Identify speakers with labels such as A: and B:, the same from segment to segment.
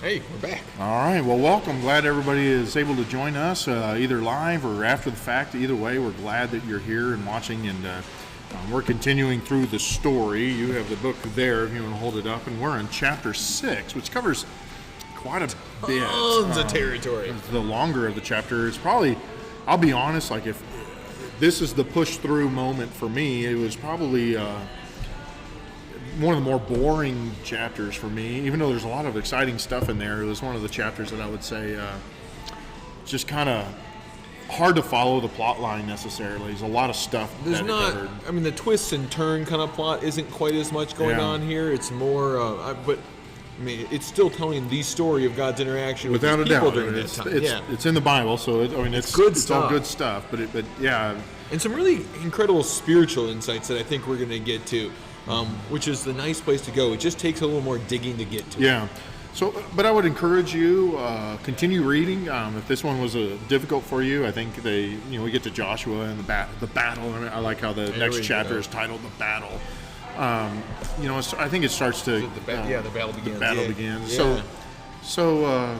A: Hey, we're back.
B: All right. Well, welcome. Glad everybody is able to join us either live or after the fact. Either way, we're glad that you're here and watching, and we're continuing through the story. You have the book there if you want to hold it up, and we're on chapter 6, which covers quite a bit.
A: Tons of territory.
B: The longer of the chapter is probably, I'll be honest, like if this is the push-through moment for me, it was probably one of the more boring chapters for me, even though there's a lot of exciting stuff in there. It was one of the chapters that I would say just kind of hard to follow the plot line necessarily. There's a lot of stuff
A: There's not,
B: covered.
A: I mean, the twists and turn kind of plot isn't quite as much going on here. It's more, but I mean, it's still telling the story of God's interaction with his people during that time.
B: It's in the Bible, so it's
A: good
B: it's
A: stuff.
B: all good stuff. But yeah,
A: and some really incredible spiritual insights that I think we're going to get to. Which is the nice place to go. It just takes a little more digging to get to.
B: Yeah. So, but I would encourage you continue reading. If this one was difficult for you, I think we get to Joshua and the battle. I like how the next chapter is titled "The Battle." I think it starts to
A: the battle begins.
B: The battle begins.
A: Yeah.
B: So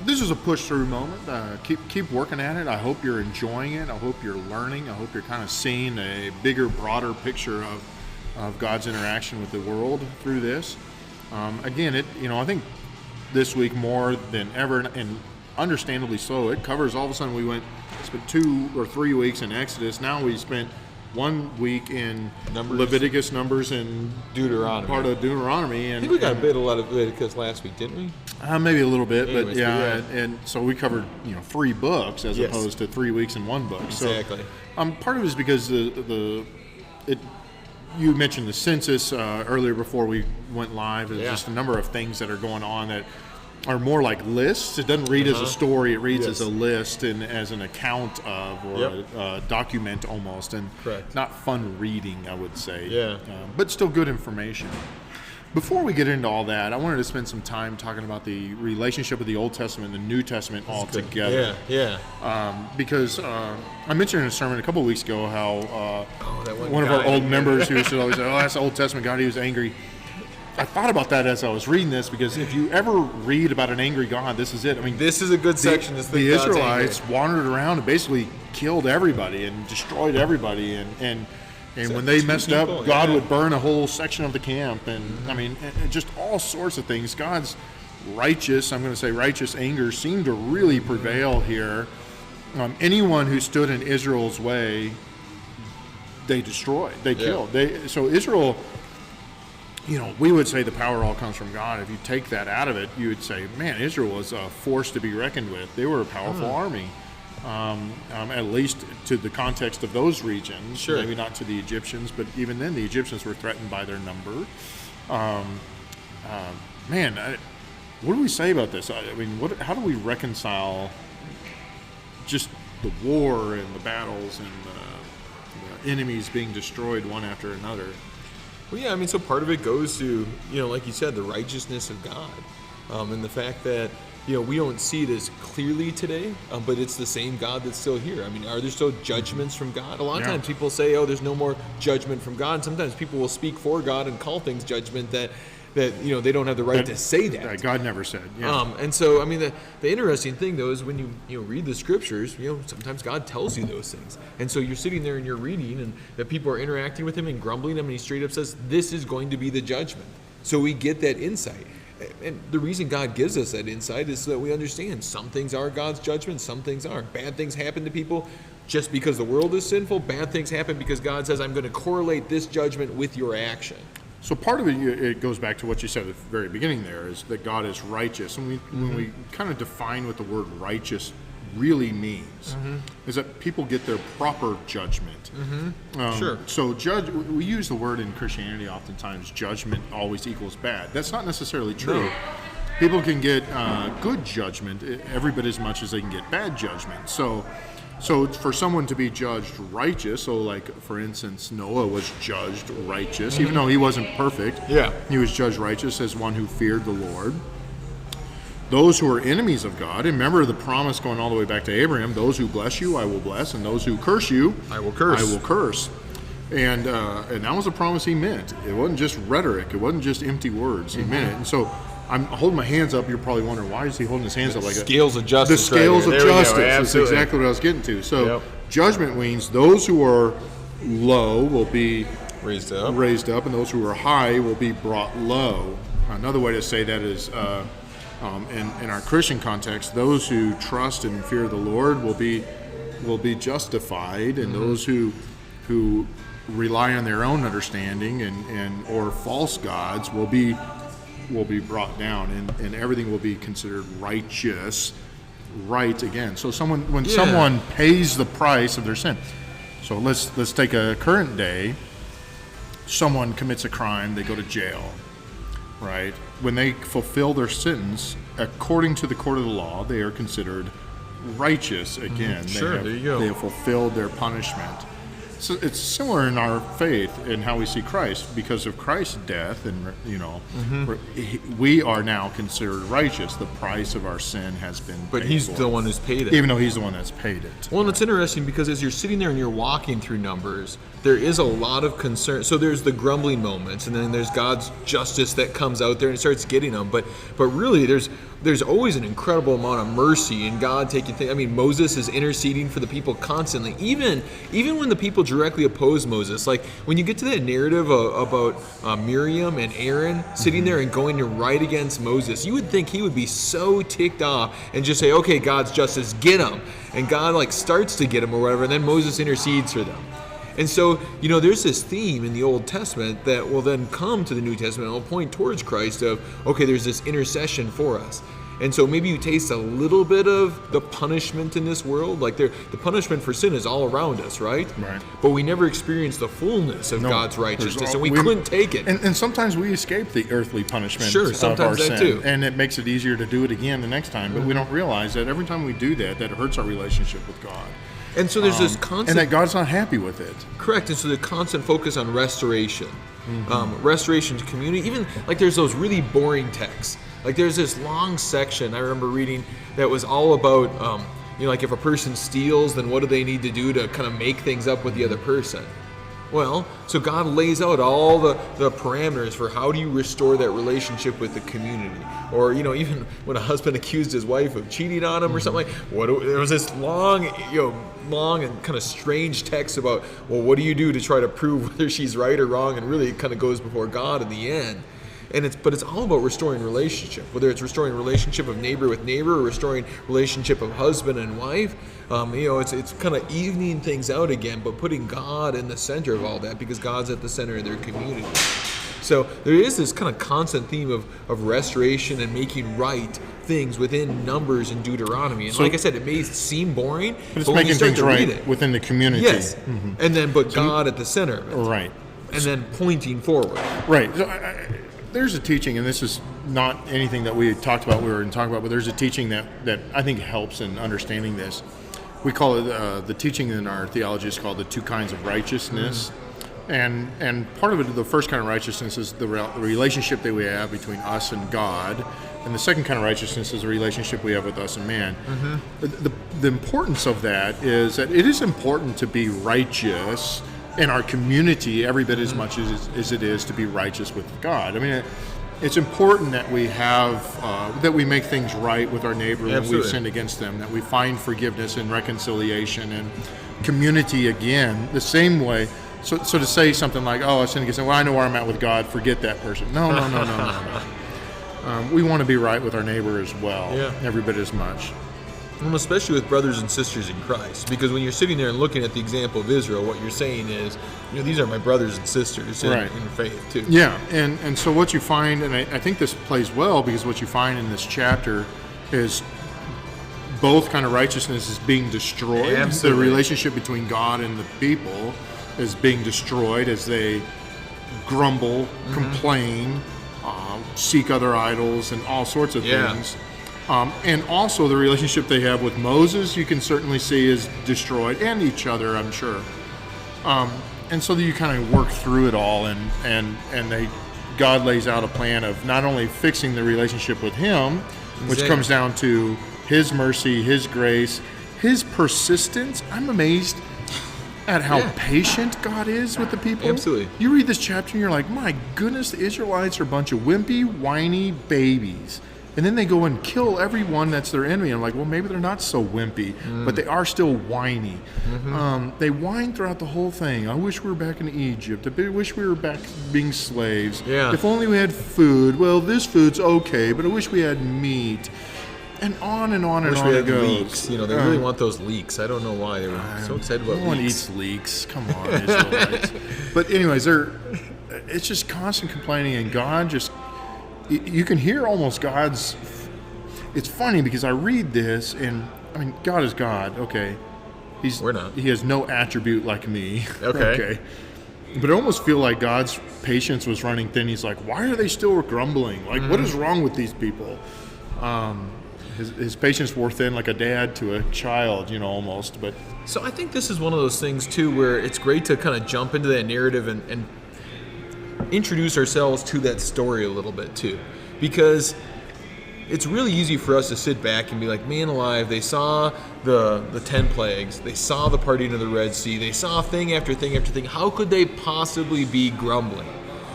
B: this is a push-through moment. Keep working at it. I hope you're enjoying it. I hope you're learning. I hope you're kind of seeing a bigger, broader picture of God's interaction with the world through this. Again, I think this week more than ever, and understandably so, it covers all of a sudden we spent 2 or 3 weeks in Exodus. Now we spent 1 week in Leviticus, Numbers, and
A: Deuteronomy.
B: Part of Deuteronomy. And
A: I think we got a bit of Leviticus last week, didn't we?
B: Maybe a little bit,
A: Anyways,
B: but yeah. And so we covered 3 books as opposed to 3 weeks in 1 book.
A: Exactly.
B: So part of it is because you mentioned the census earlier before we went live. There's just a number of things that are going on that are more like lists. It doesn't read as a story. It reads as a list and as an account of or a document almost. And not fun reading, I would say.
A: Yeah.
B: But still good information. Before we get into all that, I wanted to spend some time talking about the relationship of the Old Testament and the New Testament all together.
A: Yeah.
B: Because I mentioned in a sermon a couple of weeks ago how one of our old members who used to always say, that's the Old Testament God, he was angry. I thought about that as I was reading this, because if you ever read about an angry God, this is it. I mean,
A: this is a good section.
B: The Israelites wandered around and basically killed everybody and destroyed everybody, and when they messed up, God would burn a whole section of the camp, and I mean, just all sorts of things. God's righteous anger seemed to really prevail here. Anyone who stood in Israel's way, they destroyed, they killed. So Israel, we would say the power all comes from God. If you take that out of it, you would say, man, Israel was a force to be reckoned with. They were a powerful army. At least to the context of those regions.
A: Sure.
B: Maybe not to the Egyptians, but even then the Egyptians were threatened by their number. What do we say about this? I mean, how do we reconcile just the war and the battles and the enemies being destroyed one after another?
A: Well, yeah, I mean, so part of it goes to, like you said, the righteousness of God, and the fact that we don't see it as clearly today, but it's the same God that's still here. I mean, are there still judgments from God? A lot of times people say, there's no more judgment from God. And sometimes people will speak for God and call things judgment that they don't have the right to say that.
B: God never said. Yeah.
A: And so, I mean, the interesting thing, though, is when you read the scriptures, sometimes God tells you those things. And so you're sitting there and you're reading, and that people are interacting with him and grumbling him, and he straight up says, this is going to be the judgment. So we get that insight. And the reason God gives us that insight is so that we understand some things are God's judgment, some things aren't. Bad things happen to people just because the world is sinful. Bad things happen because God says, I'm going to correlate this judgment with your action.
B: So part of it goes back to what you said at the very beginning there, is that God is righteous. And when we kind of define what the word righteous really means, is that people get their proper judgment.
A: Sure.
B: So we use the word in Christianity oftentimes, judgment always equals bad. That's not necessarily true. No. People can get good judgment every bit as much as they can get bad judgment. So for someone to be judged righteous, so like, for instance, Noah was judged righteous, even though he wasn't perfect. He was judged righteous as one who feared the Lord. Those who are enemies of God, and remember the promise going all the way back to Abraham, those who bless you, I will bless, and those who curse you, I will curse. And that was a promise he meant. It wasn't just rhetoric. It wasn't just empty words. He meant it. And so I'm holding my hands up. You're probably wondering, why is he holding his hands up like that?
A: Scales of justice.
B: The scales
A: right
B: of
A: there.
B: justice.
A: There we go.
B: That's
A: Absolutely.
B: exactly what I was getting to. So
A: Yep.
B: judgment means those who are low will be
A: Raised up.
B: and those who are high will be brought low. Another way to say that is, in our Christian context, those who trust and fear the Lord will be justified, and those who rely on their own understanding and or false gods will be brought down, and everything will be considered righteous. Right again. So when someone pays the price of their sin. So let's take a current day. Someone commits a crime, they go to jail, right? When they fulfill their sentence, according to the court of the law, they are considered righteous again.
A: Sure, there you go.
B: They have fulfilled their punishment. So it's similar in our faith in how we see Christ. Because of Christ's death, and we are now considered righteous. The price of our sin has been paid.
A: But he's the one who's paid it.
B: Even though he's the one that's paid it.
A: Well, and it's interesting because as you're sitting there and you're walking through Numbers, there is a lot of concern. So there's the grumbling moments, and then there's God's justice that comes out there and starts getting them. But really, there's always an incredible amount of mercy and God taking things. I mean, Moses is interceding for the people constantly, even when the people directly oppose Moses. Like when you get to that narrative about Miriam and Aaron sitting there and going to right against Moses, you would think he would be so ticked off and just say, "Okay, God's justice, get him." And God like starts to get him or whatever, and then Moses intercedes for them. And so, there's this theme in the Old Testament that will then come to the New Testament and will point towards Christ of, okay, there's this intercession for us. And so maybe you taste a little bit of the punishment in this world. Like the punishment for sin is all around us, right?
B: Right.
A: But we never experience the fullness of God's righteousness, and we couldn't take it.
B: And sometimes we escape the earthly punishment
A: Sure,
B: of our
A: sometimes
B: sin.
A: that too.
B: And it makes it easier to do it again the next time. But we don't realize that every time we do that, that hurts our relationship with God.
A: And so there's this constant...
B: And that God's not happy with it.
A: Correct. And so the constant focus on restoration. Restoration to community. Even like there's those really boring texts. Like there's this long section I remember reading that was all about, like if a person steals, then what do they need to do to kind of make things up with the other person? Well, so God lays out all the parameters for how do you restore that relationship with the community. Or, even when a husband accused his wife of cheating on him or something like, there was this long and kind of strange text about, well, what do you do to try to prove whether she's right or wrong? And really it kind of goes before God in the end. But it's all about restoring relationship, whether it's restoring relationship of neighbor with neighbor or restoring relationship of husband and wife. It's kind of evening things out again, but putting God in the center of all that because God's at the center of their community. So there is this kind of constant theme of restoration and making right things within Numbers and Deuteronomy. And like I said, it may seem boring,
B: but it's
A: when
B: making
A: you start
B: things
A: to read
B: right
A: it,
B: within the community.
A: yes, and then but God at the center of it.
B: Right.
A: And then pointing forward.
B: Right. So there's a teaching, and this is not anything that we were going to talk about, but there's a teaching that I think helps in understanding this. We call it, the teaching in our theology is called the two kinds of righteousness. And part of it, the first kind of righteousness is the relationship that we have between us and God. And the second kind of righteousness is the relationship we have with us and man. The importance of that is that it is important to be righteous in our community every bit as much as it is to be righteous with God. I mean, it's important that we have that we make things right with our neighbor when we've sinned against them, that we find forgiveness and reconciliation and community again the same way. So to say something like, "Oh, I sinned against them. Well, I know where I'm at with God. Forget that person." No. We want to be right with our neighbor as well, every bit as much.
A: Well, especially with brothers and sisters in Christ, because when you're sitting there and looking at the example of Israel, what you're saying is, these are my brothers and sisters in faith too.
B: Yeah, and so what you find, and I think this plays well, because what you find in this chapter is both kind of righteousness is being destroyed.
A: Absolutely.
B: The relationship between God and the people is being destroyed as they grumble, complain, seek other idols, and all sorts of things. And also the relationship they have with Moses, you can certainly see, is destroyed, and each other, I'm sure. And so that you kind of work through it all, and God lays out a plan of not only fixing the relationship with Him, which comes down to His mercy, His grace, His persistence. I'm amazed. at how patient God is with the people.
A: Absolutely.
B: You read this chapter and you're like, my goodness, the Israelites are a bunch of wimpy, whiny babies. And then they go and kill everyone that's their enemy. I'm like, well, maybe they're not so wimpy, but they are still whiny. They whine throughout the whole thing. I wish we were back in Egypt. I wish we were back being slaves.
A: Yeah.
B: If only we had food. Well, this food's okay, but I wish we had meat. And on and on and on it goes.
A: Leeks. They really want those leeks. I don't know why they were so excited about
B: leeks. No one eats leeks. Come on, Israelites. But anyways, it's just constant complaining, and God just, you can hear almost God's. It's funny because I read this, and I mean, God is God. Okay,
A: we're not.
B: He has no attribute like me.
A: Okay.
B: But I almost feel like God's patience was running thin. He's like, why are they still grumbling? Like, what is wrong with these people? His patience wore thin like a dad to a child, almost. But
A: so I think this is one of those things too, where it's great to kind of jump into that narrative and introduce ourselves to that story a little bit too, because it's really easy for us to sit back and be like, man alive, they saw the 10 plagues, they saw the parting of the Red Sea, they saw thing after thing after thing. How could they possibly be grumbling?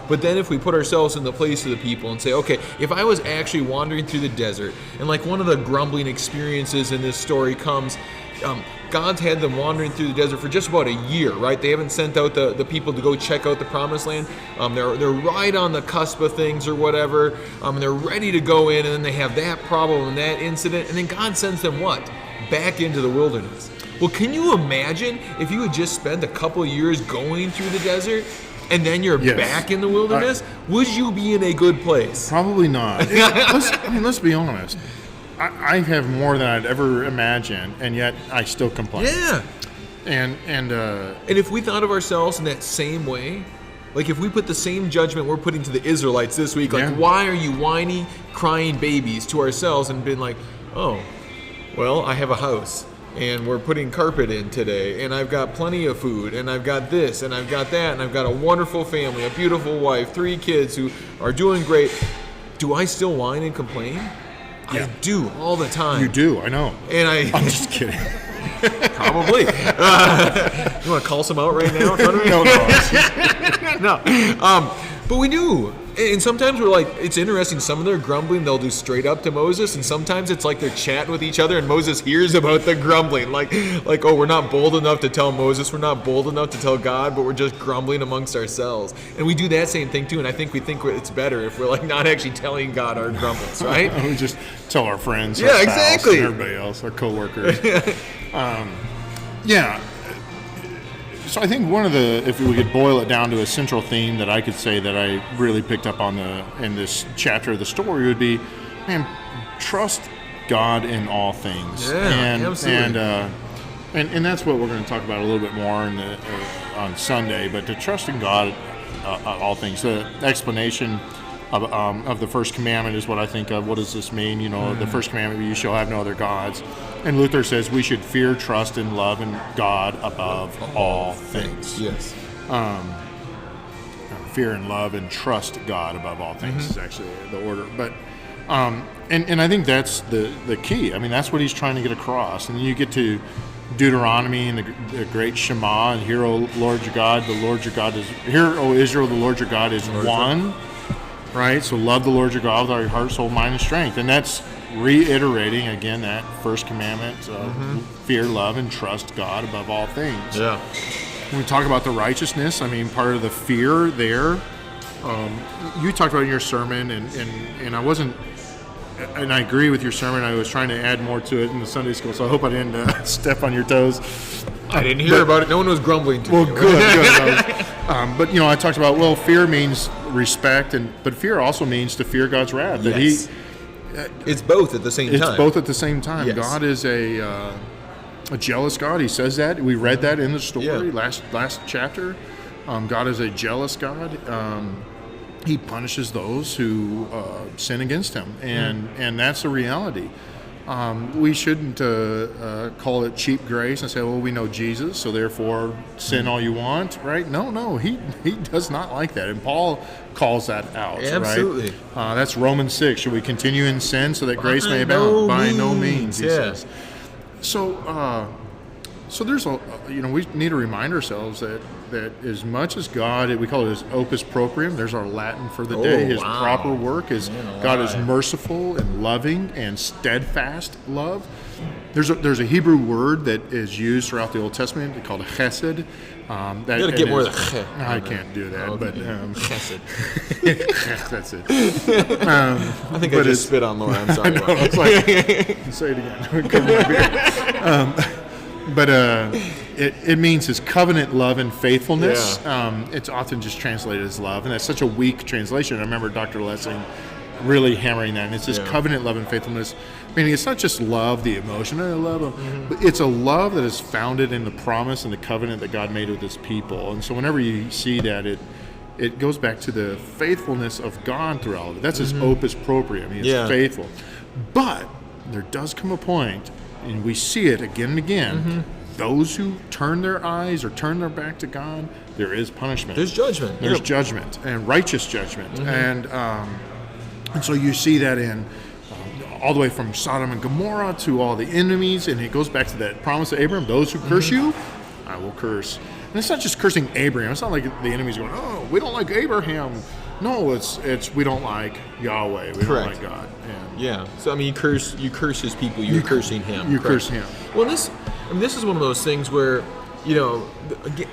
A: But then if we put ourselves in the place of the people and say, okay, if I was actually wandering through the desert, and like one of the grumbling experiences in this story comes, God's had them wandering through the desert for just about a year, right? They haven't sent out the people to go check out the promised land. They're right on the cusp of things or whatever. They're ready to go in, and then they have that problem and that incident, and then God sends them what? Back into the wilderness. Well, can you imagine if you had just spent a couple of years going through the desert, and then you're back in the wilderness? Would you be in a good place?
B: Probably not. Let's be honest. I have more than I'd ever imagined, and yet I still complain.
A: Yeah.
B: And
A: if we thought of ourselves in that same way, like if we put the same judgment we're putting to the Israelites this week, like why are you whiny, crying babies, to ourselves, and been like, oh, well, I have a house, and we're putting carpet in today, and I've got plenty of food, and I've got this, and I've got that, and I've got a wonderful family, a beautiful wife, 3 kids who are doing great. Do I still whine and complain? Yeah. I do all the time.
B: You do, I know.
A: And
B: I'm just kidding.
A: Probably. You want to call some out right now in front of me? No. But we do. And sometimes we're like, it's interesting, some of their grumbling they'll do straight up to Moses, and sometimes it's like they're chatting with each other and Moses hears about the grumbling. Like, oh, we're not bold enough to tell Moses, we're not bold enough to tell God, but we're just grumbling amongst ourselves. And we do that same thing too, and I think we think it's better if we're like not actually telling God our grumbles, right?
B: We just tell our friends,
A: our
B: spouse,
A: exactly,
B: and everybody else, our coworkers. So I think one of the, if we could boil it down to a central theme that I could say that I really picked up on in this chapter of the story would be, man, trust God in all things.
A: Yeah, absolutely.
B: And that's what we're going to talk about a little bit more on Sunday. But to trust in God all things. The explanation of the first commandment is what I think of. What does this mean? The first commandment: you shall have no other gods. And Luther says we should fear, trust, and love in God above all things.
A: Yes.
B: Fear and love and trust God above all things is actually the order. But and I think that's the key. I mean, that's what he's trying to get across. And then you get to Deuteronomy and the great Shema, and hear, O Lord your God, the Lord your God is hear, O Israel, the Lord your God is one. Right? So love the Lord your God with all your heart, soul, mind, and strength. And that's reiterating again that first commandment: fear, love, and trust God above all things.
A: Yeah.
B: When we talk about the righteousness, I mean, part of the fear there, you talked about in your sermon, and I wasn't, and I agree with your sermon. I was trying to add more to it in the Sunday school, so I hope I didn't step on your toes.
A: I didn't hear about it. No one was grumbling to me.
B: Well, good. But I talked about, fear means respect, but fear also means to fear God's wrath.
A: Yes. It's both at the same time.
B: It's both at the same time.
A: Yes.
B: God is a jealous God. He says that. We read that in the story last chapter. God is a jealous God. He punishes those who sin against him, and that's the reality. We shouldn't call it cheap grace and say, well, we know Jesus, so therefore sin all you want, right? No, he does not like that, and Paul calls that out.
A: Absolutely.
B: Right? That's Romans 6. Should we continue in sin so that grace may abound? By no means, he says. So So there's we need to remind ourselves that as much as God, we call it his opus proprium, there's our Latin for the day, his proper work is God is merciful and loving and steadfast love. There's a Hebrew word that is used throughout the Old Testament called chesed.
A: You gotta get more of the ch.
B: I can't do that, but
A: chesed.
B: That's it.
A: I think I just spit on Laura. I'm sorry.
B: It's like, say it again. Come on here. But it means his covenant love and faithfulness.
A: Yeah.
B: It's often just translated as love, and that's such a weak translation. I remember Dr. Lessing really hammering that. And it's this covenant love and faithfulness, meaning it's not just love, the emotion, I love him, but it's a love that is founded in the promise and the covenant that God made with his people. And so whenever you see that, it goes back to the faithfulness of God through all of it. That's his opus proprium. He is faithful. But there does come a point, and we see it again and again, those who turn their eyes or turn their back to God, there is punishment.
A: There's judgment.
B: There's judgment, and righteous judgment. And so you see that in all the way from Sodom and Gomorrah to all the enemies, and it goes back to that promise of Abraham, those who curse you, I will curse. And it's not just cursing Abraham. It's not like the enemy's going, oh, we don't like Abraham. No, it's we don't like Yahweh. We don't like God. And
A: so I mean, you curse his people. You're cursing him.
B: You curse him.
A: Well, this is one of those things where,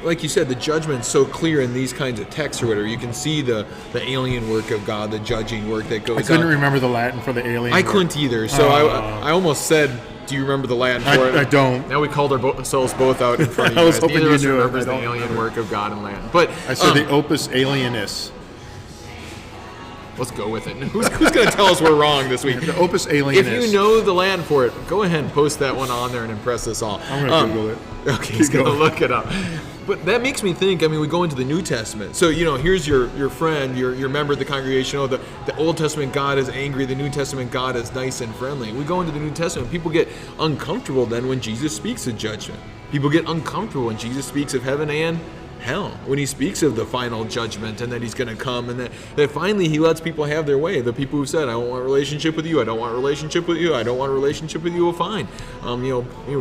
A: like you said, the judgment's so clear in these kinds of texts or whatever. You can see the alien work of God, the judging work that goes on.
B: I couldn't remember the Latin for the alien work.
A: Couldn't either. So I almost said, do you remember the Latin for it?
B: I don't.
A: Now we called ourselves both out in front of you.
B: I was
A: guys.
B: hoping
A: Neither
B: you
A: of us
B: knew
A: remembers
B: it.
A: the alien work of God in Latin. But
B: I said the opus alienis.
A: Let's go with it. Who's going to tell us we're wrong this week?
B: The opus alienis.
A: If you know the Latin for it, go ahead and post that one on there and impress us all.
B: I'm going to Google it.
A: Okay, he's going to look it up. But that makes me think, I mean, we go into the New Testament. So, here's your friend, your member of the congregation. Oh, the Old Testament God is angry. The New Testament God is nice and friendly. We go into the New Testament. People get uncomfortable then when Jesus speaks of judgment. People get uncomfortable when Jesus speaks of heaven and hell, when he speaks of the final judgment and that he's going to come and that finally he lets people have their way. The people who said, I don't want a relationship with you, I don't want a relationship with you, I don't want a relationship with you, well, fine.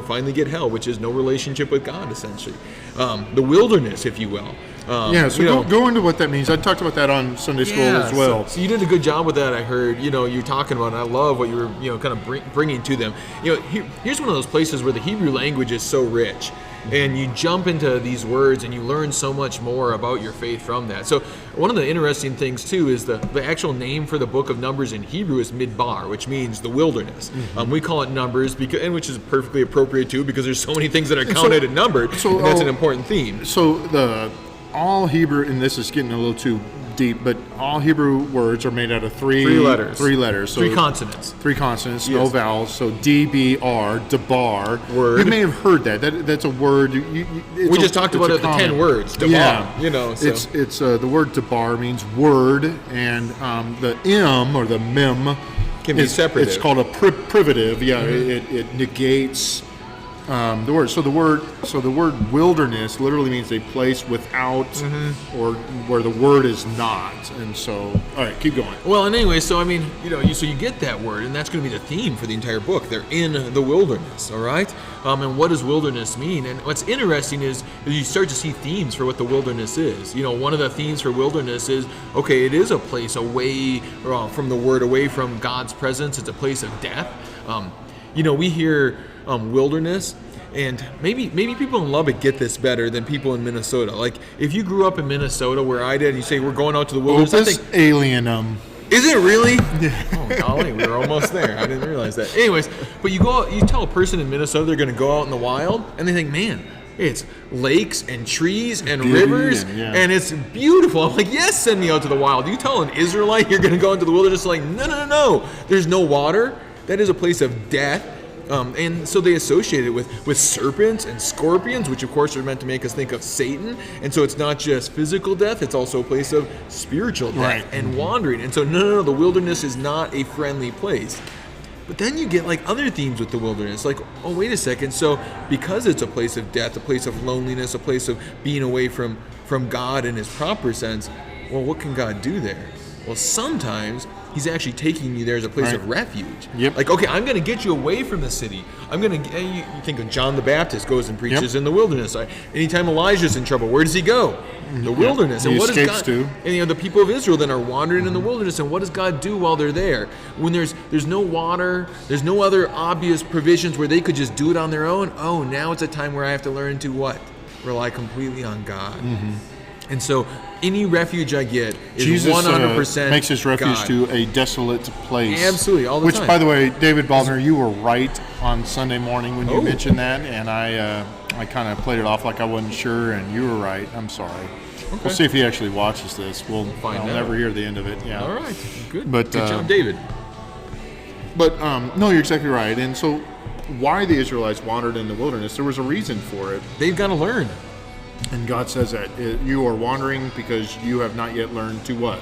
A: Finally get hell, which is no relationship with God, essentially. The wilderness, if you will.
B: Go into what that means. I talked about that on Sunday school as well.
A: So you did a good job with that, I heard. You're talking about, and I love what you were, kind of bringing to them. Here's one of those places where the Hebrew language is so rich. And you jump into these words and you learn so much more about your faith from that. So one of the interesting things too is the actual name for the book of Numbers in Hebrew is Midbar, which means the wilderness. We call it Numbers, which is perfectly appropriate too, because there's so many things that are counted and numbered, and that's an important theme.
B: So all Hebrew, and this is getting a little too deep, but all Hebrew words are made out of three letters. So
A: three consonants.
B: Yes. No vowels. So D-B-R, debar.
A: Word.
B: You may have heard that. That's a word. We
A: just talked about it, the 10 words. Debar.
B: Yeah. It's the word debar means word, and the M or the mem
A: can be separated.
B: It's called a privative. Yeah, it negates the word. So the word wilderness literally means a place without or where the word is not. And so, all right, keep going.
A: Well, and anyway, so I mean, so you get that word, and that's going to be the theme for the entire book. They're in the wilderness, all right? And what does wilderness mean? And what's interesting is you start to see themes for what the wilderness is. One of the themes for wilderness is, okay, it is a place away from the word, away from God's presence. It's a place of death. We hear wilderness, and maybe people in Lubbock get this better than people in Minnesota. Like, if you grew up in Minnesota where I did, and you say we're going out to the wilderness,
B: Opus alienum.
A: Is it really? Oh golly, we were almost there. I didn't realize that. Anyways, but you tell a person in Minnesota they're going to go out in the wild, and they think, man, it's lakes and trees and rivers, and it's beautiful. I'm like, yes, send me out to the wild. You tell an Israelite you're going to go into the wilderness, like, no. There's no water. That is a place of death. And so they associate it with serpents and scorpions, which of course are meant to make us think of Satan. And so it's not just physical death, it's also a place of spiritual death and wandering. And so no, the wilderness is not a friendly place. But then you get like other themes with the wilderness, like, oh, wait a second. So because it's a place of death, a place of loneliness, a place of being away from God in his proper sense, well, what can God do there? Well, sometimes He's actually taking you there as a place of refuge.
B: Yep.
A: Like, okay, I'm going to get you away from the city. You think of John the Baptist goes and preaches in the wilderness. Anytime Elijah's in trouble, where does he go? The wilderness. And
B: He
A: what does
B: escapes
A: God?
B: to.
A: And the people of Israel then are wandering in the wilderness. And what does God do while they're there? When there's no water, there's no other obvious provisions where they could just do it on their own. Oh, now it's a time where I have to learn to what? Rely completely on God. And so any refuge I get is
B: Jesus
A: 100%
B: makes his refuge
A: God.
B: to a desolate place.
A: Absolutely, all the
B: Which,
A: time.
B: by the way, David Baldner, you were right on Sunday morning when you mentioned that, and I kind of played it off like I wasn't sure, and you were right. I'm sorry.
A: Okay.
B: We'll see if he actually watches this.
A: Find
B: I'll
A: out.
B: never hear the end of it. Yeah.
A: All right, good.
B: But,
A: good job, David.
B: But no, you're exactly right. And so, why the Israelites wandered in the wilderness? There was a reason for it.
A: They've got to learn.
B: And God says that you are wandering because you have not yet learned to what?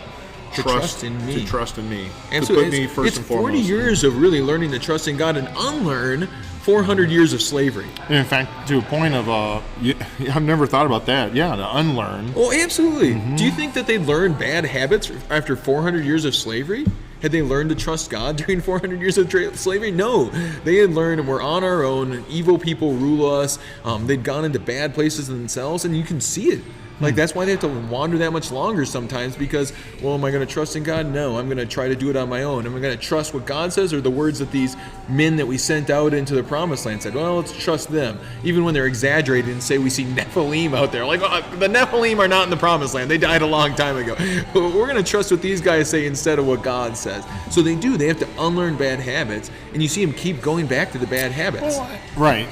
A: To trust in me.
B: To trust in me.
A: And
B: to
A: so
B: put me first and foremost.
A: 40 years of really learning to trust in God and unlearn 400 years of slavery.
B: And in fact, to a point of, I've never thought about that. Yeah, to unlearn.
A: Oh, absolutely. Do you think that they learned bad habits after 400 years of slavery? Had they learned to trust God during 400 years of slavery? No. They had learned we're on our own. Evil people rule us. They'd gone into bad places themselves, and you can see it. Like, that's why they have to wander that much longer sometimes because, well, am I going to trust in God? No, I'm going to try to do it on my own. Am I going to trust what God says or the words that these men that we sent out into the promised land said? Well, let's trust them. Even when they're exaggerated and say we see Nephilim out there. Like, oh, the Nephilim are not in the promised land. They died a long time ago. But we're going to trust what these guys say instead of what God says. So they do. They have to unlearn bad habits, and you see them keep going back to the bad habits.
B: Right.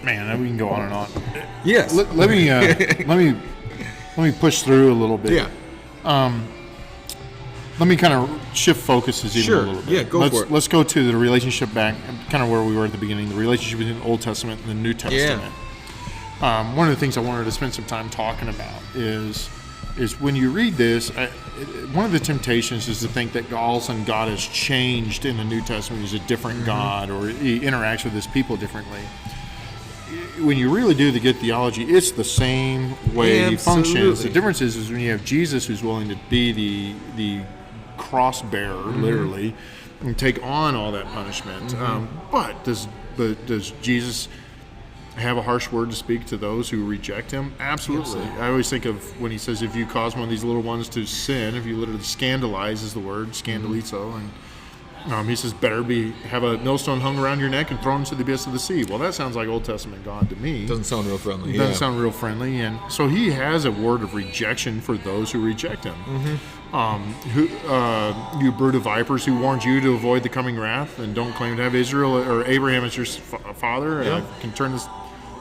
B: Man, we can go on and on.
A: Yes.
B: Let me push through a little bit.
A: Yeah.
B: Let me kind of shift focuses even a little bit.
A: Yeah, go for it.
B: Let's go to the relationship back, kind of where we were at the beginning, the relationship between the Old Testament and the New Testament. Yeah. One of the things I wanted to spend some time talking about is when you read this, one of the temptations is to think that all of a sudden God has changed in the New Testament. He's a different God, or he interacts with his people differently. When you really do the good theology, it's the same way he functions. The difference is when you have Jesus who's willing to be the cross bearer, literally, and take on all that punishment. But does Jesus have a harsh word to speak to those who reject him? Absolutely. I always think of when he says, if you cause one of these little ones to sin, if you literally scandalize is the word, scandalizo, and he says, better have a millstone hung around your neck and thrown into the abyss of the sea. Well, that sounds like Old Testament God to me.
A: Doesn't sound real friendly.
B: Doesn't sound real friendly. And so he has a word of rejection for those who reject him. You brood of vipers, who warned you to avoid the coming wrath and don't claim to have Israel or Abraham as your father. And I can turn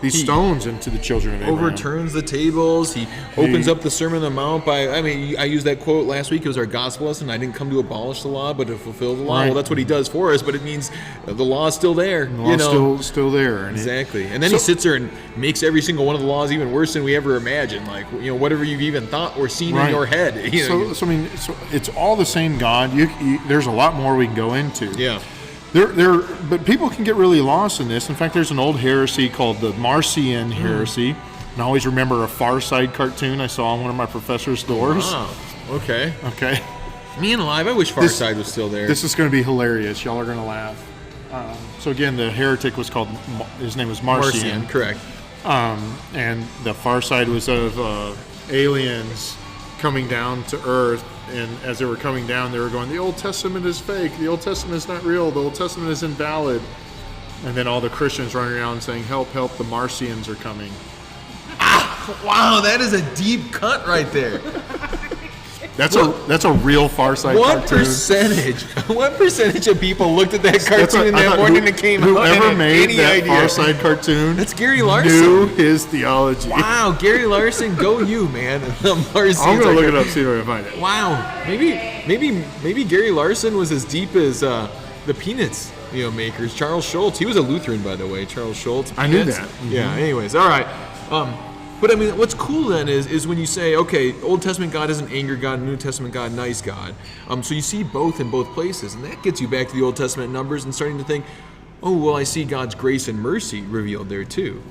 B: these stones into the children of Abraham.
A: Overturns the tables. He opens up the Sermon on the Mount I used that quote last week. It was our gospel lesson. I didn't come to abolish the law, but to fulfill the law. Right. Well, that's what he does for us, but it means the law is still there.
B: The law is still there.
A: Exactly. And then he sits there and makes every single one of the laws even worse than we ever imagined. Like, whatever you've even thought or seen in your head.
B: So it's all the same God. There's a lot more we can go into.
A: Yeah.
B: But people can get really lost in this. In fact, there's an old heresy called the Marcion heresy. And I always remember a Far Side cartoon I saw on one of my professor's doors.
A: Wow. Okay.
B: Okay.
A: Man alive, I wish Far Side was still there.
B: This is going to be hilarious. Y'all are going to laugh. So again, the heretic was called, his name was Marcion.
A: Marcion, correct.
B: And the Far Side was of aliens coming down to Earth. And as they were coming down, they were going, the Old Testament is fake. The Old Testament is not real. The Old Testament is invalid. And then all the Christians running around saying, help, help, the Marcions are coming.
A: Wow, that is a deep cut right there.
B: That's a real Far Side cartoon.
A: What percentage of people looked at that cartoon that morning that came out?
B: Whoever made that Far Side cartoon,
A: that's Gary Larson,
B: knew his theology.
A: Wow, Gary Larson, go you, man.
B: I'm gonna look it up, see if I can find it.
A: Wow, maybe Gary Larson was as deep as the Peanuts makers. Charles Schultz, he was a Lutheran, by the way. Charles Schultz.
B: I knew that.
A: Yeah. Anyways, all right. But I mean, what's cool then is when you say, okay, Old Testament God is an anger God, New Testament God, nice God. So you see both in both places, and that gets you back to the Old Testament numbers and starting to think, oh, well, I see God's grace and mercy revealed there too.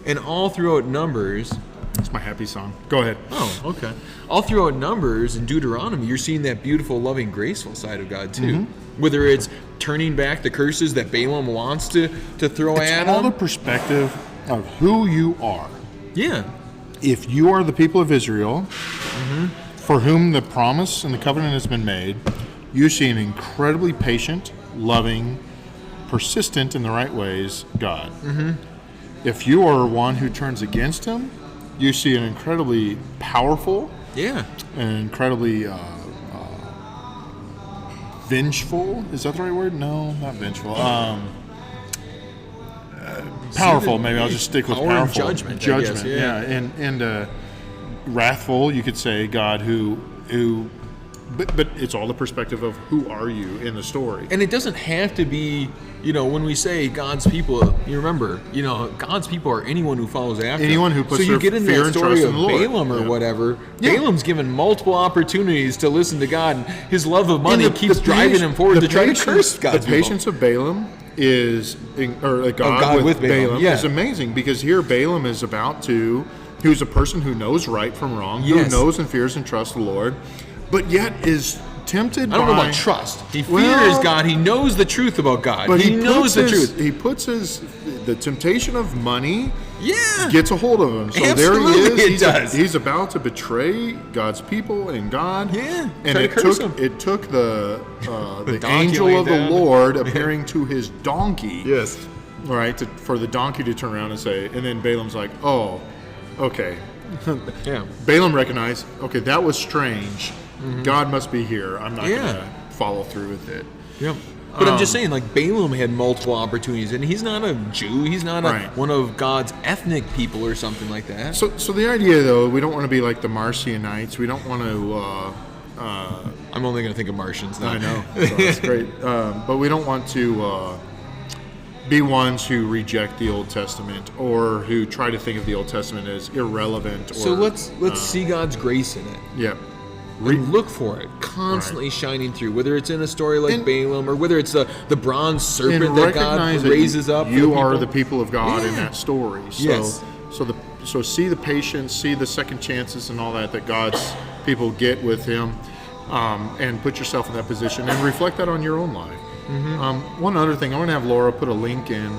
A: And all throughout Numbers,
B: It's my happy song. Go ahead.
A: Oh, okay. All throughout Numbers and Deuteronomy, you're seeing that beautiful, loving, graceful side of God too. Whether it's turning back the curses that Balaam wants to throw
B: It's
A: at
B: all
A: him.
B: the perspective of who you are.
A: Yeah.
B: If you are the people of Israel, for whom the promise and the covenant has been made, you see an incredibly patient, loving, persistent in the right ways God. If you are one who turns against him, you see an incredibly powerful,
A: Yeah.
B: and incredibly vengeful. Is that the right word? No, not vengeful. Powerful. Maybe I'll just stick with
A: Power and
B: powerful.
A: judgment, I guess, yeah.
B: And wrathful. You could say God who. But it's all the perspective of who are you in the story.
A: And it doesn't have to be, when we say God's people, you remember, God's people are anyone who follows after
B: Anyone
A: him.
B: who puts
A: So you
B: their
A: get in
B: fear
A: that
B: and
A: story
B: trust
A: of
B: in the Lord.
A: Balaam or
B: Yeah.
A: whatever.
B: Yeah.
A: Balaam's given multiple opportunities to listen to God, and his love of money
B: And
A: keeps driving him forward to try to curse God's
B: The patience of Balaam is, or God with Balaam
A: yeah.
B: is amazing, because here Balaam is who's a person who knows right from wrong,
A: Yes.
B: who knows and fears and trusts the Lord, but yet is tempted by...
A: I don't know about trust. He fears
B: Well,
A: God. He knows the truth about God.
B: But
A: he knows the truth.
B: He puts the temptation of money
A: Yeah.
B: gets a hold of him. So
A: Absolutely
B: there he is.
A: it does.
B: He's about to betray God's people and God.
A: Yeah,
B: And
A: try to curse him.
B: it took the
A: donkey
B: angel
A: laying
B: of the
A: down.
B: Lord appearing to his donkey.
A: Yes.
B: Right, for the donkey to turn around and say, and then Balaam's like, oh, okay.
A: Yeah.
B: Balaam recognized, okay, that was strange. God must be here. I'm not going to follow through with it.
A: Yep. But I'm just saying, like, Balaam had multiple opportunities, and he's not a Jew. He's not one of God's ethnic people or something like that.
B: So the idea, though, we don't want to be like the Marcionites. We don't want to...
A: I'm only going to think of Martians now.
B: I know. So that's great. But we don't want to be ones who reject the Old Testament or who try to think of the Old Testament as irrelevant. Or,
A: So let's see God's grace in it.
B: Yeah.
A: And look for it constantly shining through, whether it's in a story like Balaam or whether it's the bronze serpent that God
B: recognize that
A: raises up.
B: You are the people of God in that story. So,
A: Yes.
B: so see the patience, see the second chances and all that God's people get with Him, and put yourself in that position and reflect that on your own life. One other thing, I'm going to have Laura put a link in,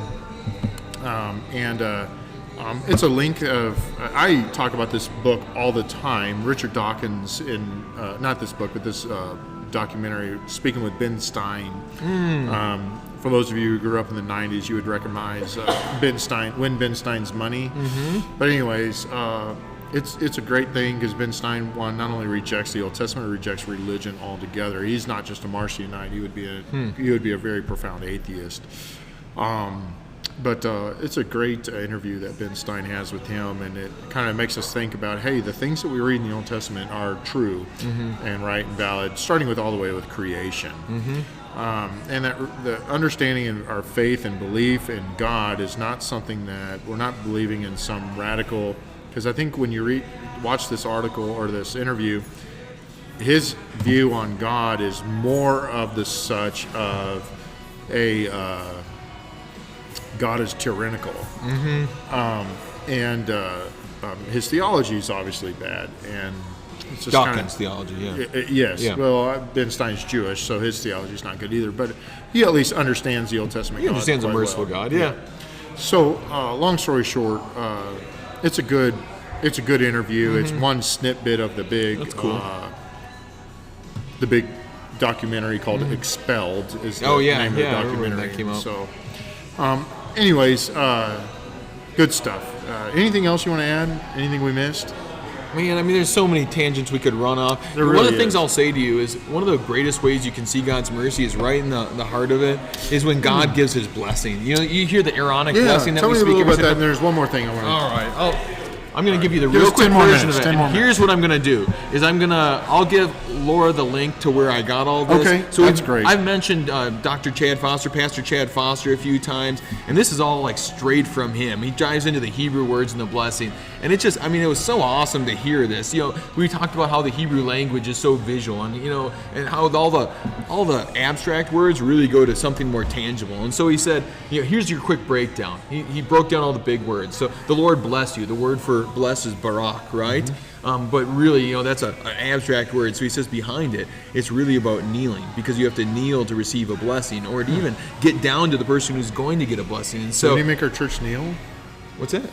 B: it's a link of, I talk about this book all the time. Richard Dawkins not this book, but this documentary, Speaking with Ben Stein. For those of you who grew up in the 90s, you would recognize Ben Stein, Win Ben Stein's Money. But anyways, it's a great thing because Ben Stein, not only rejects the Old Testament, rejects religion altogether. He's not just a Marcionite. He would be a very profound atheist. But it's a great interview that Ben Stein has with him, and it kind of makes us think about, hey, the things that we read in the Old Testament are true and right and valid, starting with all the way with creation. And that the understanding of our faith and belief in God is not something that we're not believing in some radical, because I think when you watch this article or this interview, his view on God is more of the such of a God is tyrannical, and his theology is obviously bad, and it's just
A: Dawkins' theology, yeah.
B: Yes,
A: Yeah.
B: well, Ben Stein's Jewish, so his theology is not good either, but he at least understands the Old Testament.
A: He
B: God
A: understands a
B: quite
A: merciful
B: well.
A: God, yeah.
B: So, long story short, it's a good interview. It's one snippet of the big,
A: That's cool.
B: The big documentary called Expelled is the name of the
A: I remember when
B: documentary.
A: that came out.
B: So, anyways, good stuff. Anything else you want to add? Anything we missed?
A: Man, I mean, there's so many tangents we could run off.
B: There
A: One
B: really
A: of the things
B: is.
A: I'll say to you is one of the greatest ways you can see God's mercy is right in the heart of it, is when God gives His blessing. You know, you hear the Aaronic blessing that
B: tell
A: we
B: me a
A: speak
B: little
A: of.
B: about that. And there's one more thing I want to.
A: All right. I'm going to give you the
B: Give
A: real
B: us
A: quick
B: 10 more
A: version
B: minutes,
A: of it.
B: 10 more
A: And here's what I'm going to do, is I'll give Laura the link to where I got all this.
B: Okay,
A: so
B: that's great.
A: I've mentioned Pastor Chad Foster a few times, and this is all like straight from him. He dives into the Hebrew words and the blessing. And it was so awesome to hear this. You know, we talked about how the Hebrew language is so visual, and and how all the abstract words really go to something more tangible. And so he said, here's your quick breakdown. He broke down all the big words. So the Lord bless you. The word for for bless is barak, right? But really, that's an abstract word. So he says behind it, it's really about kneeling, because you have to kneel to receive a blessing, or to even get down to the person who's going to get a blessing. And so,
B: Did he make our church kneel?
A: What's that?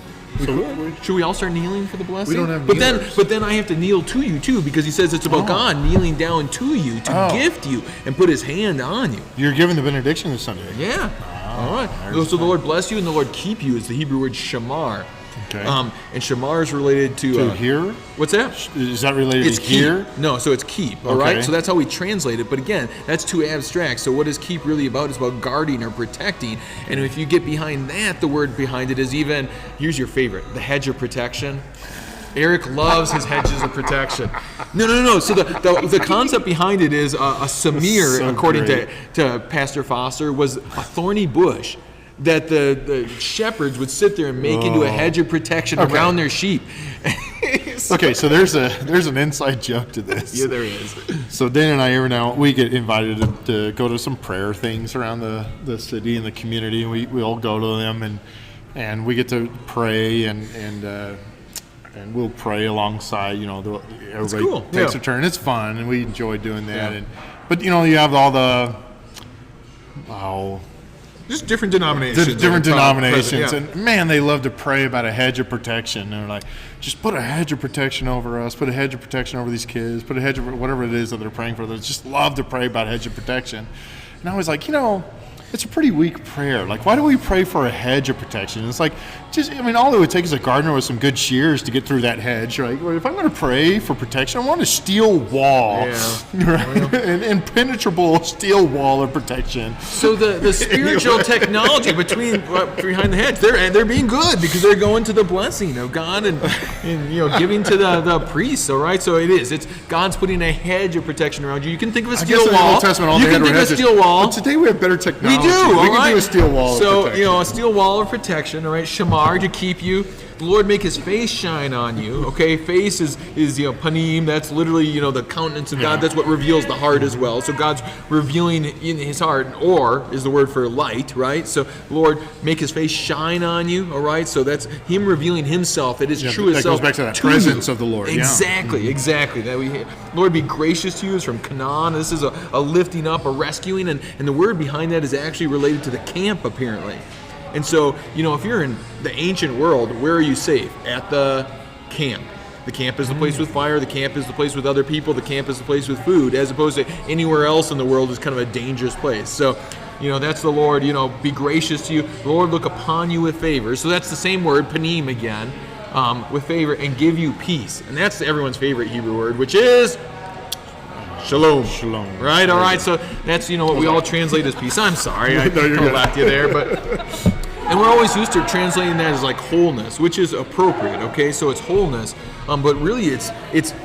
A: Should we all start kneeling for the blessing?
B: We don't have
A: kneelers. But then I have to kneel to you too, because he says it's about God kneeling down to you to gift you and put his hand on you.
B: You're giving the benediction this Sunday.
A: Yeah. All right. So the Lord bless you and the Lord keep you is the Hebrew word shamar.
B: Okay.
A: And shamar is related to
B: here.
A: What's that?
B: Is that related
A: It's
B: to here?
A: keep. No, so it's keep. All right. So that's how we translate it. But again, that's too abstract. So what is keep really about? It's about guarding or protecting. And if you get behind that, the word behind it is even. Here's your favorite: the hedge of protection. Eric loves his hedges of protection. No. So the concept behind it is a samir,
B: So
A: according
B: great.
A: to Pastor Foster, was a thorny bush that the shepherds would sit there and make into a hedge of protection around their sheep.
B: Okay, so there's an inside joke to this.
A: Yeah, there is.
B: So Dan and I, every now we get invited to go to some prayer things around the city and the community, and we all go to them, and we get to pray and we'll pray alongside. Everybody
A: cool.
B: takes a turn. It's fun, and we enjoy doing that.
A: Yeah.
B: But you have all the
A: Just different denominations.
B: different denominations,
A: present,
B: and man, they love to pray about a hedge of protection. And they're like, just put a hedge of protection over us, put a hedge of protection over these kids, put a hedge of whatever it is that they're praying for. They just love to pray about a hedge of protection. And I was like, it's a pretty weak prayer. Like, why do we pray for a hedge of protection? It's like, all it would take is a gardener with some good shears to get through that hedge. Right? Well, if I'm going to pray for protection, I want a steel wall, right? An impenetrable steel wall of protection.
A: So the spiritual technology behind the hedge, they're being good because they're going to the blessing of God and giving to the priests. All right, so it's God's putting a hedge of protection around you. You can think of a steel wall.
B: In the Old Testament, all
A: you
B: they
A: can
B: had
A: think
B: were
A: of a
B: hedges.
A: steel wall.
B: But today we have better technology.
A: We do.
B: We can do a steel wall.
A: So
B: of protection.
A: a steel wall of protection. All right, shamar to keep you. The Lord make His face shine on you. Okay, face is panim. That's literally the countenance of God. That's what reveals the heart as well. So God's revealing in His heart. Or is the word for light, right? So Lord make His face shine on you. All right, so that's Him revealing Himself. It is truest
B: that
A: self.
B: goes back to that
A: to
B: presence
A: you.
B: of the Lord.
A: Exactly, exactly. That Lord be gracious to you is from Canaan. This is a lifting up, a rescuing, and the word behind that is actually related to the camp apparently. And so, if you're in the ancient world, where are you safe? At the camp. The camp is the place with fire. The camp is the place with other people. The camp is the place with food, as opposed to anywhere else in the world is kind of a dangerous place. So, that's the Lord, be gracious to you. The Lord look upon you with favor. So that's the same word, panim again, with favor, and give you peace. And that's everyone's favorite Hebrew word, which is shalom.
B: Shalom.
A: Right? All right. So that's, what we all translate as peace. I'm sorry. I kind of laughed you there, but... And we're always used to translating that as like wholeness, which is appropriate, okay? So it's wholeness, but really it's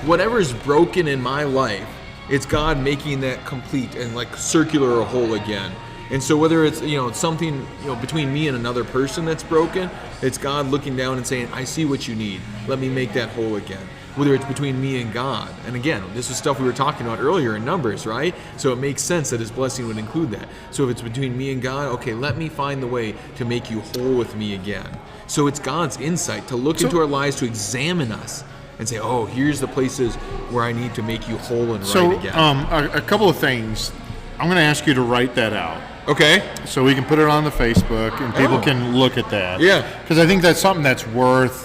A: whatever is broken in my life, it's God making that complete and like circular or whole again. And so whether it's, something, between me and another person that's broken, it's God looking down and saying, I see what you need. Let me make that whole again. Whether it's between me and God. And again, this is stuff we were talking about earlier in Numbers, right? So it makes sense that His blessing would include that. So if it's between me and God, okay, let me find the way to make you whole with me again. So it's God's insight to look into our lives, to examine us and say, oh, here's the places where I need to make you whole and right again.
B: A couple of things. I'm going to ask you to write that out.
A: Okay.
B: So we can put it on the Facebook and people can look at that.
A: Yeah.
B: Because I think that's something that's worth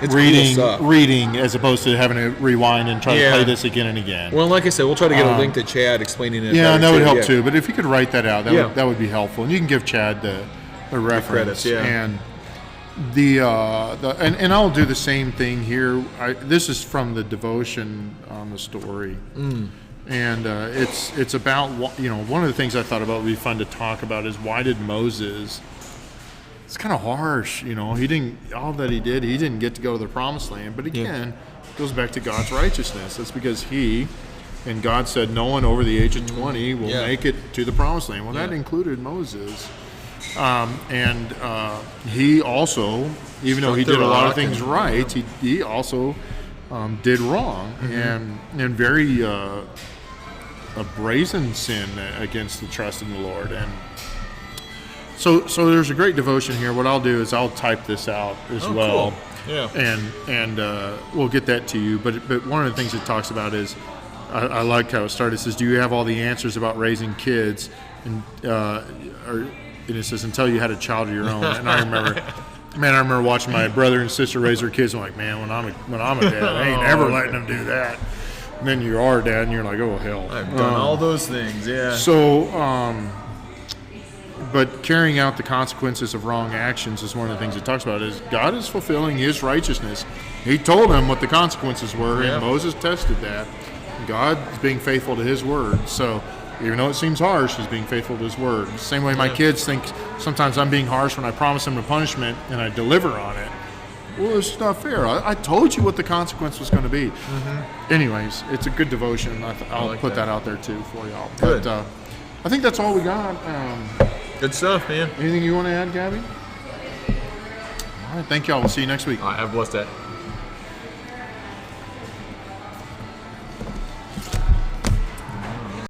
A: It's cool
B: reading as opposed to having to rewind and try to play this again and again.
A: Well, like I said, we'll try to get a link to Chad explaining it.
B: Yeah,
A: better
B: that would help
A: yeah.
B: too. But if you could write that out, that would be helpful. And you can give Chad the reference.
A: credits, yeah.
B: And and I'll do the same thing here. This is from the devotion on the story. And it's about, one of the things I thought about would be fun to talk about is why did Moses, it's kind of harsh, he didn't, all that he didn't get to go to the promised land. But again, it goes back to God's righteousness. That's because and God said no one over the age of 20 will make it to the promised land. Well, that included Moses. And he also, even though he did a lot of things right, he also did wrong and very a brazen sin against the trust in the Lord. And So there's a great devotion here. What I'll do is I'll type this out as well.
A: Cool. Yeah.
B: And we'll get that to you. But one of the things it talks about is, I like how it started. It says, do you have all the answers about raising kids? And it says, until you had a child of your own. And I remember watching my brother and sister raise their kids. I'm like, man, when I'm a dad, I ain't ever letting them do that. And then you are a dad, and you're like, oh, hell.
A: I've done all those things, yeah.
B: So, but carrying out the consequences of wrong actions is one of the things it talks about. Is God is fulfilling His righteousness. He told them what the consequences were, and Moses tested that. God is being faithful to His word. So, even though it seems harsh, He's being faithful to His word. Same way my kids think sometimes I'm being harsh when I promise them a punishment and I deliver on it. Well, it's not fair. I told you what the consequence was going to be. Mm-hmm. Anyways, it's a good devotion. I'll put that out there too for y'all.
A: Good.
B: But I think that's all we got.
A: Good stuff, man.
B: Anything you want to add, Gabby? All right. Thank y'all. We'll see you next week.
A: All right, have a blessed day.